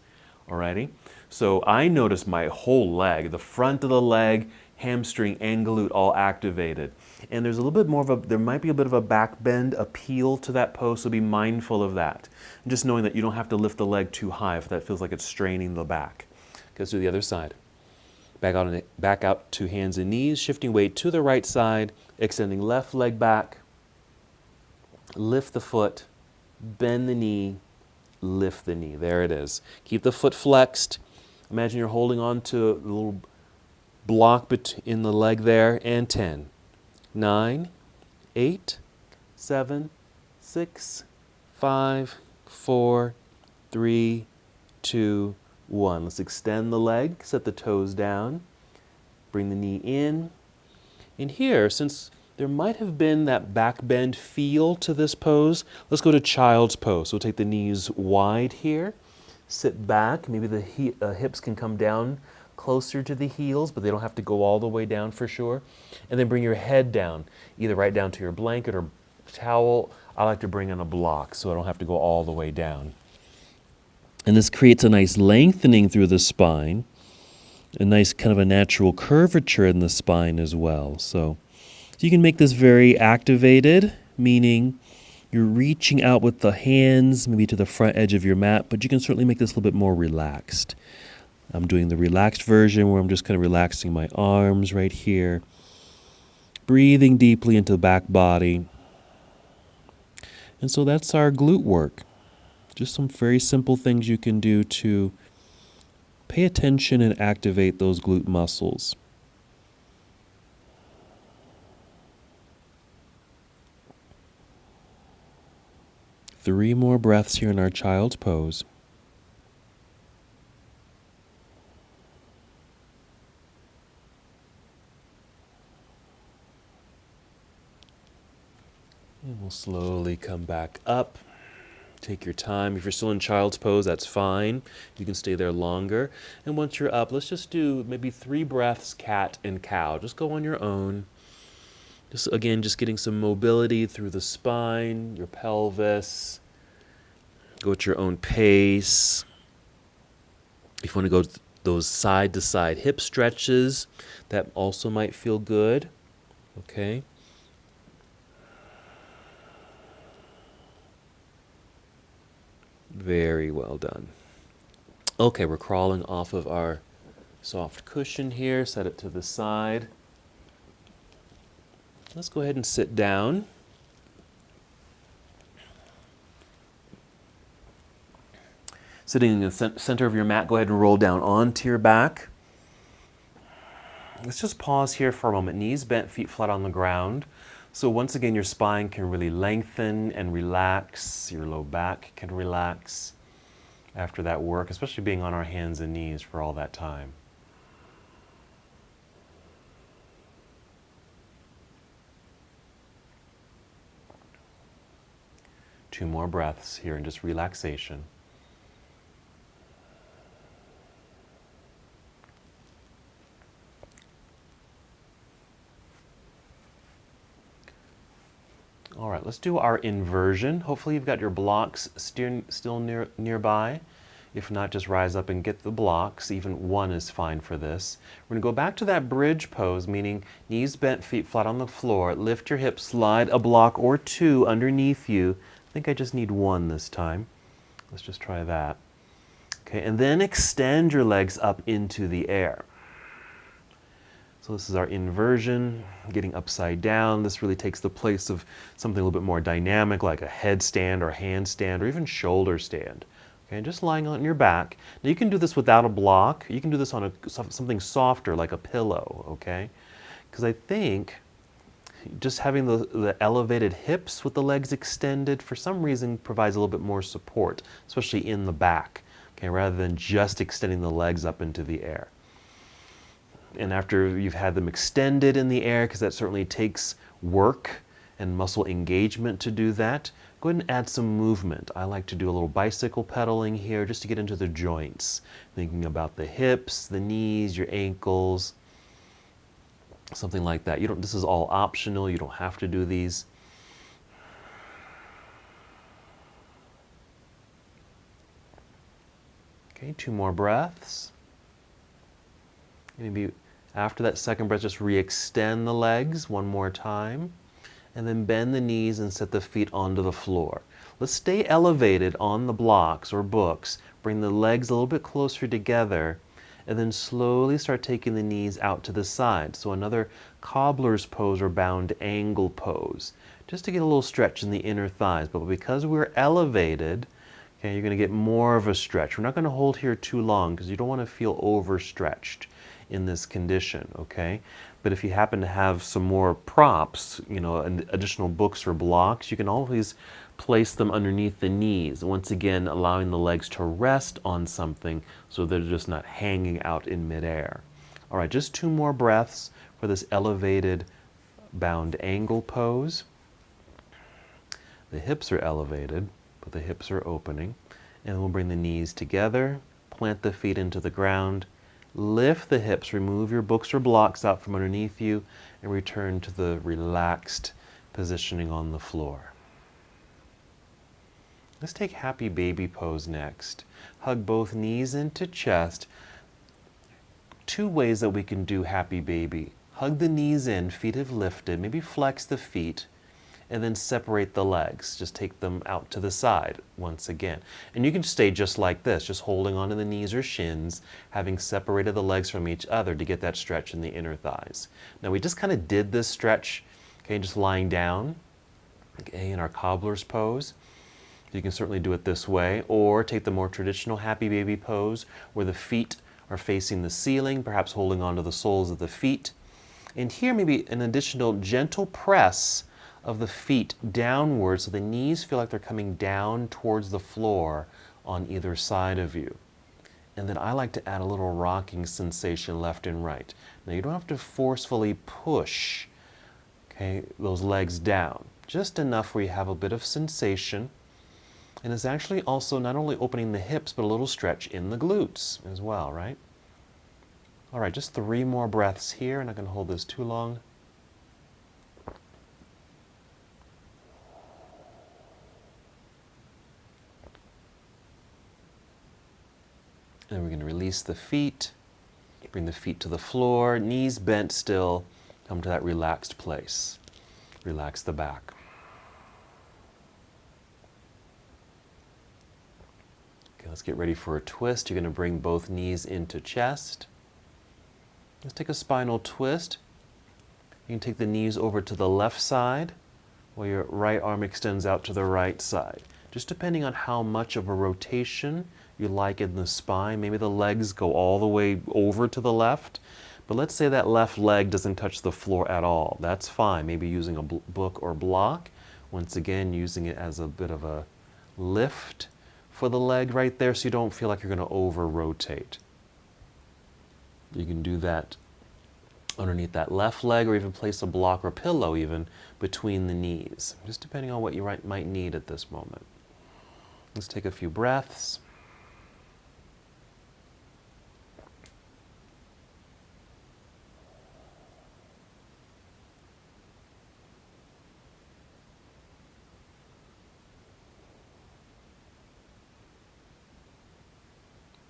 Alrighty? So I notice my whole leg, the front of the leg, hamstring and glute all activated. And there's a little bit more of there might be a bit of a back bend appeal to that pose, so be mindful of that. And just knowing that you don't have to lift the leg too high if that feels like it's straining the back. Let's do the other side. Back out to hands and knees, shifting weight to the right side, extending left leg back, lift the foot, bend the knee, lift the knee. There it is. Keep the foot flexed. Imagine you're holding on to a little block in the leg there, and 10, 9, 8, 7, 6, 5, 4, 3, 2, 1. Let's extend the leg, set the toes down, bring the knee in. And here, since there might have been that back bend feel to this pose, let's go to child's pose. So we'll take the knees wide here, sit back, maybe the hips can come down closer to the heels, but they don't have to go all the way down for sure. And then bring your head down, either right down to your blanket or towel. I like to bring in a block so I don't have to go all the way down. And this creates a nice lengthening through the spine, a nice kind of a natural curvature in the spine as well. So you can make this very activated, meaning you're reaching out with the hands, maybe to the front edge of your mat, but you can certainly make this a little bit more relaxed. I'm doing the relaxed version where I'm just kind of relaxing my arms right here, breathing deeply into the back body. And so that's our glute work. Just some very simple things you can do to pay attention and activate those glute muscles. Three more breaths here in our child's pose. And we'll slowly come back up. Take your time. If you're still in child's pose, that's fine. You can stay there longer. And once you're up, let's just do maybe 3 breaths, cat and cow. Just go on your own. Just getting some mobility through the spine, your pelvis. Go at your own pace. If you want to go those side-to-side hip stretches, that also might feel good. Okay. Very well done. Okay, we're crawling off of our soft cushion here. Set it to the side. Let's go ahead and sit down. Sitting in the center of your mat, go ahead and roll down onto your back. Let's just pause here for a moment. Knees bent, feet flat on the ground. So once again, your spine can really lengthen and relax. Your low back can relax after that work, especially being on our hands and knees for all that time. Two more breaths here in just relaxation. All right, let's do our inversion. Hopefully you've got your blocks still nearby. If not, just rise up and get the blocks. Even one is fine for this. We're going to go back to that bridge pose, meaning knees bent, feet flat on the floor. Lift your hips, slide a block or 2 underneath you. I think I just need 1 this time. Let's just try that. Okay, and then extend your legs up into the air. So So this is our inversion, getting upside down. This really takes the place of something a little bit more dynamic, like a headstand or handstand or even shoulder stand. Okay, just lying on your back. Now you can do this without a block. You can do this on something softer like a pillow, okay? Because I think just having the elevated hips with the legs extended for some reason provides a little bit more support, especially in the back, okay, rather than just extending the legs up into the air. And after you've had them extended in the air, because that certainly takes work and muscle engagement to do that, go ahead and add some movement. I like to do a little bicycle pedaling here just to get into the joints, thinking about the hips, the knees, your ankles, something like that. This is all optional. You don't have to do these. Okay, 2 more breaths. Maybe after that second breath, just re-extend the legs 1 more time. And then bend the knees and set the feet onto the floor. Let's stay elevated on the blocks or books. Bring the legs a little bit closer together. And then slowly start taking the knees out to the side. So another cobbler's pose or bound angle pose. Just to get a little stretch in the inner thighs. But because we're elevated, okay, you're going to get more of a stretch. We're not going to hold here too long because you don't want to feel overstretched in this condition, okay? But if you happen to have some more props, additional books or blocks, you can always place them underneath the knees, once again allowing the legs to rest on something so they're just not hanging out in midair. All right, just 2 more breaths for this elevated bound angle pose. The hips are elevated, but the hips are opening. And we'll bring the knees together, plant the feet into the ground, lift the hips, remove your books or blocks out from underneath you, and return to the relaxed positioning on the floor. Let's take happy baby pose next. Hug both knees into chest. 2 ways that we can do happy baby. Hug the knees in, feet have lifted, maybe flex the feet, and then separate the legs. Just take them out to the side once again. And you can stay just like this, just holding onto the knees or shins, having separated the legs from each other to get that stretch in the inner thighs. Now we just kind of did this stretch, okay, just lying down, okay, in our cobbler's pose. You can certainly do it this way, or take the more traditional happy baby pose where the feet are facing the ceiling, perhaps holding onto the soles of the feet. And here maybe an additional gentle press of the feet downward so the knees feel like they're coming down towards the floor on either side of you. And then I like to add a little rocking sensation left and right. Now you don't have to forcefully push, okay, those legs down. Just enough where you have a bit of sensation. And it's actually also not only opening the hips, but a little stretch in the glutes as well, right? All right, just 3 more breaths here. I'm not going to hold this too long. And we're going to release the feet, bring the feet to the floor, knees bent still, come to that relaxed place. Relax the back. Okay, let's get ready for a twist. You're going to bring both knees into chest. Let's take a spinal twist. You can take the knees over to the left side while your right arm extends out to the right side. Just depending on how much of a rotation you like in the spine. Maybe the legs go all the way over to the left, but let's say that left leg doesn't touch the floor at all. That's fine. Maybe using a book or block. Once again, using it as a bit of a lift for the leg right there so you don't feel like you're going to over-rotate. You can do that underneath that left leg or even place a block or pillow even between the knees, just depending on what you might need at this moment. Let's take a few breaths.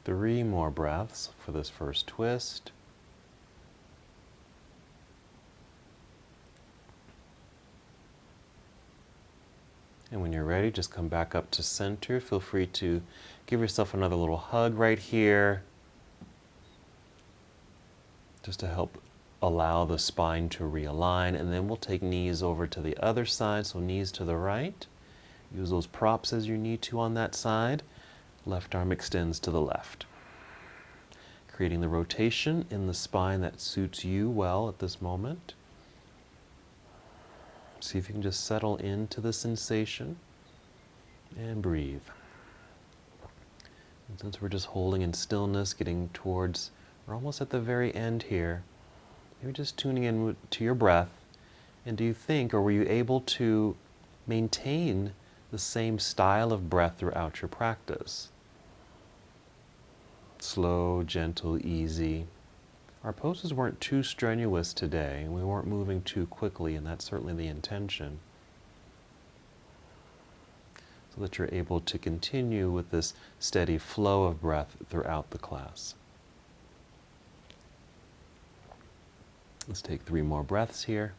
Three more breaths for this first twist. And when you're ready, just come back up to center. Feel free to give yourself another little hug right here, just to help allow the spine to realign, and then we'll take knees over to the other side, so knees to the right. Use those props as you need to on that side. Left arm extends to the left. Creating the rotation in the spine that suits you well at this moment. See if you can just settle into the sensation and breathe. And since we're just holding in stillness, getting towards, we're almost at the very end here, maybe just tuning in to your breath. And do you think, or were you able to maintain the same style of breath throughout your practice? Slow, gentle, easy. Our poses weren't too strenuous today, and we weren't moving too quickly, and that's certainly the intention. So that you're able to continue with this steady flow of breath throughout the class. Let's take 3 more breaths here.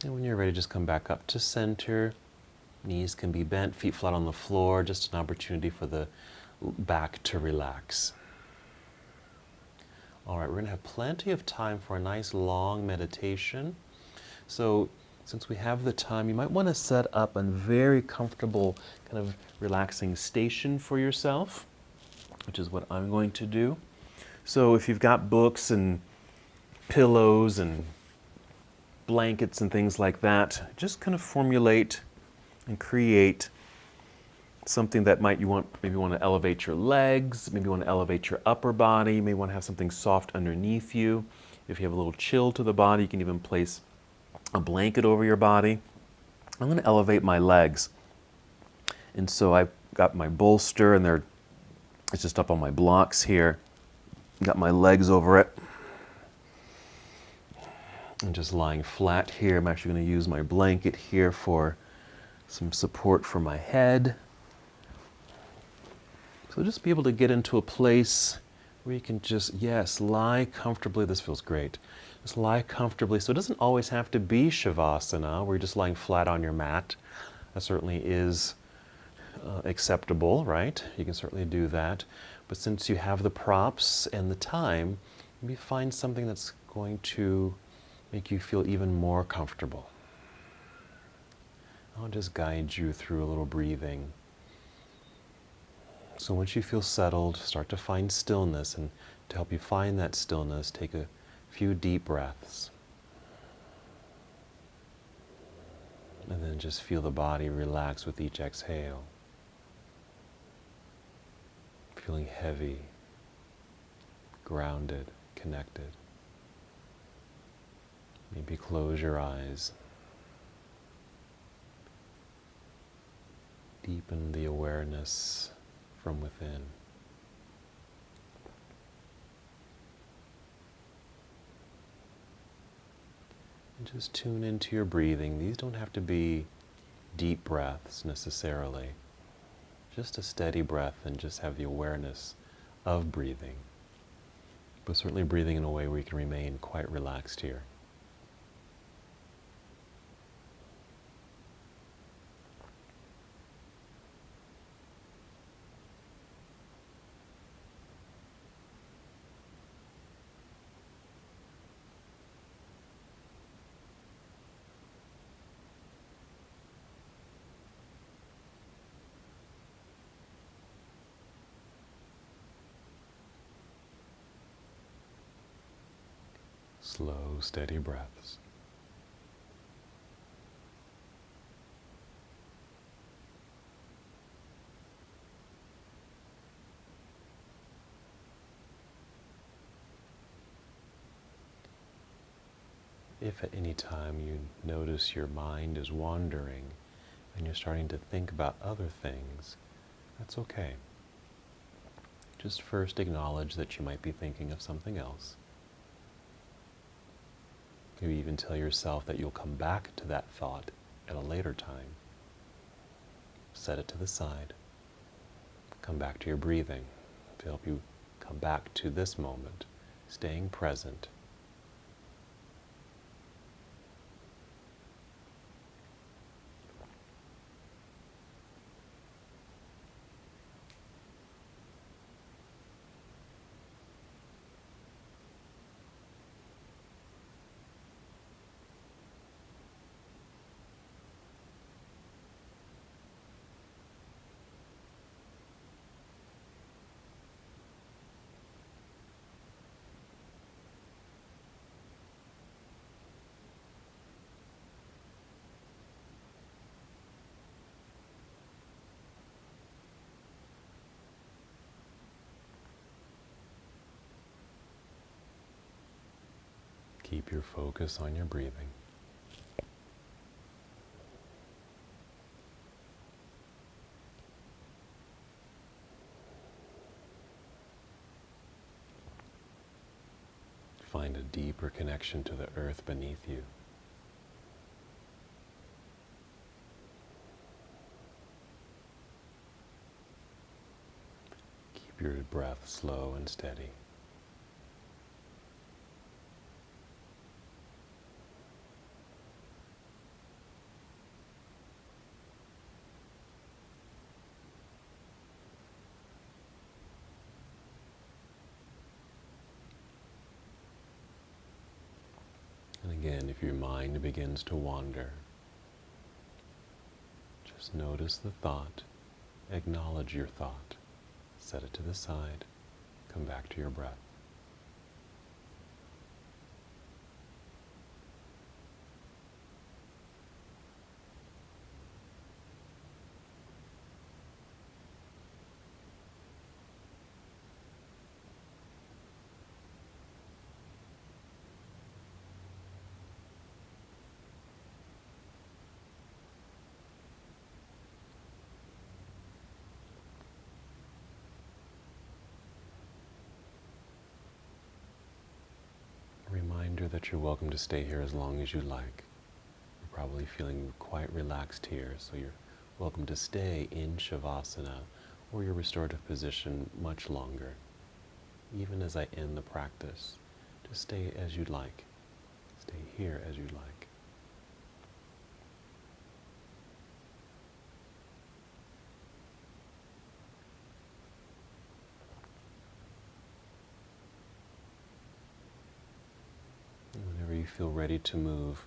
And when you're ready, just come back up to center. Knees can be bent, feet flat on the floor, just an opportunity for the back to relax. All right, we're going to have plenty of time for a nice long meditation. So since we have the time, you might want to set up a very comfortable, kind of relaxing station for yourself, which is what I'm going to do. So if you've got books and pillows and blankets and things like that, just kind of formulate and create something that maybe you want to elevate your legs, maybe you want to elevate your upper body, you may want to have something soft underneath you. If you have a little chill to the body, you can even place a blanket over your body. I'm going to elevate my legs. And so I've got my bolster, and it's just up on my blocks here. Got my legs over it. I'm just lying flat here. I'm actually going to use my blanket here for some support for my head. So just be able to get into a place where you can just, yes, lie comfortably. This feels great. Just lie comfortably. So it doesn't always have to be Shavasana, where you're just lying flat on your mat. That certainly is acceptable, right? You can certainly do that. But since you have the props and the time, maybe find something that's going to make you feel even more comfortable. I'll just guide you through a little breathing. So once you feel settled, start to find stillness, and to help you find that stillness, take a few deep breaths. And then just feel the body relax with each exhale. Feeling heavy, grounded, connected. Maybe close your eyes. Deepen the awareness from within. And just tune into your breathing. These don't have to be deep breaths necessarily. Just a steady breath, and just have the awareness of breathing. But certainly breathing in a way where you can remain quite relaxed here. Slow, steady breaths. If at any time you notice your mind is wandering and you're starting to think about other things, that's okay. Just first acknowledge that you might be thinking of something else. Maybe even tell yourself that you'll come back to that thought at a later time. Set it to the side. Come back to your breathing to help you come back to this moment, staying present. Keep your focus on your breathing. Find a deeper connection to the earth beneath you. Keep your breath slow and steady. And again, if your mind begins to wander, just notice the thought, acknowledge your thought, set it to the side, come back to your breath. Reminder that you're welcome to stay here as long as you like. You're probably feeling quite relaxed here, so you're welcome to stay in Shavasana or your restorative position much longer. Even as I end the practice, just stay as you'd like. Stay here as you'd like. Whenever you feel ready to move,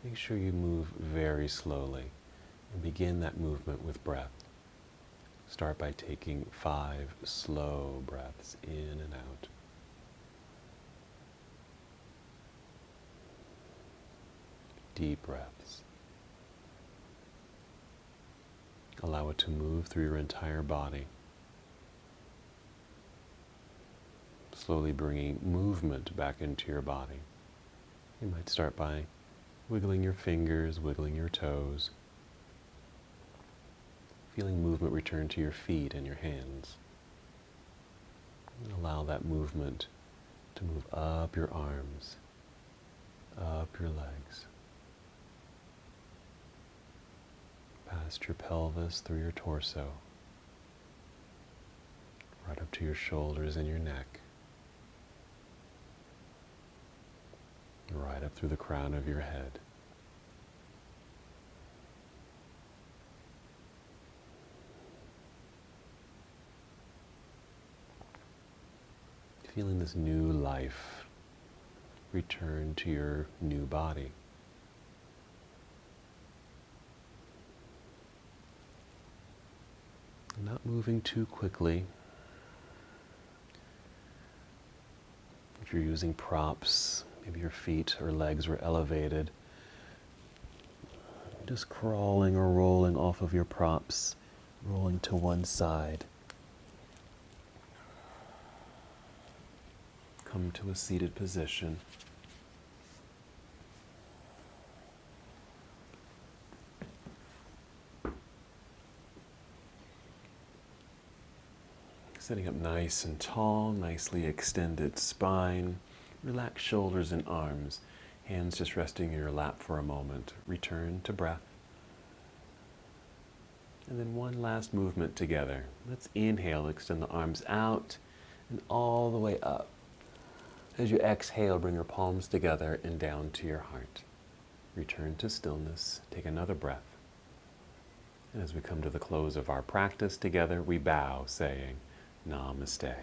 make sure you move very slowly and begin that movement with breath. Start by taking 5 slow breaths in and out. Deep breaths. Allow it to move through your entire body. Slowly bringing movement back into your body. You might start by wiggling your fingers, wiggling your toes, feeling movement return to your feet and your hands. And allow that movement to move up your arms, up your legs, past your pelvis, through your torso, right up to your shoulders and your neck, right up through the crown of your head. Feeling this new life return to your new body. Not moving too quickly. If you're using props, maybe your feet or legs were elevated, just crawling or rolling off of your props, rolling to one side. Come to a seated position. Sitting up nice and tall, nicely extended spine, relaxed shoulders and arms, hands just resting in your lap for a moment. Return to breath. And then one last movement together. Let's inhale, extend the arms out and all the way up. As you exhale, bring your palms together and down to your heart. Return to stillness. Take another breath. And as we come to the close of our practice together, we bow, saying, Namaste.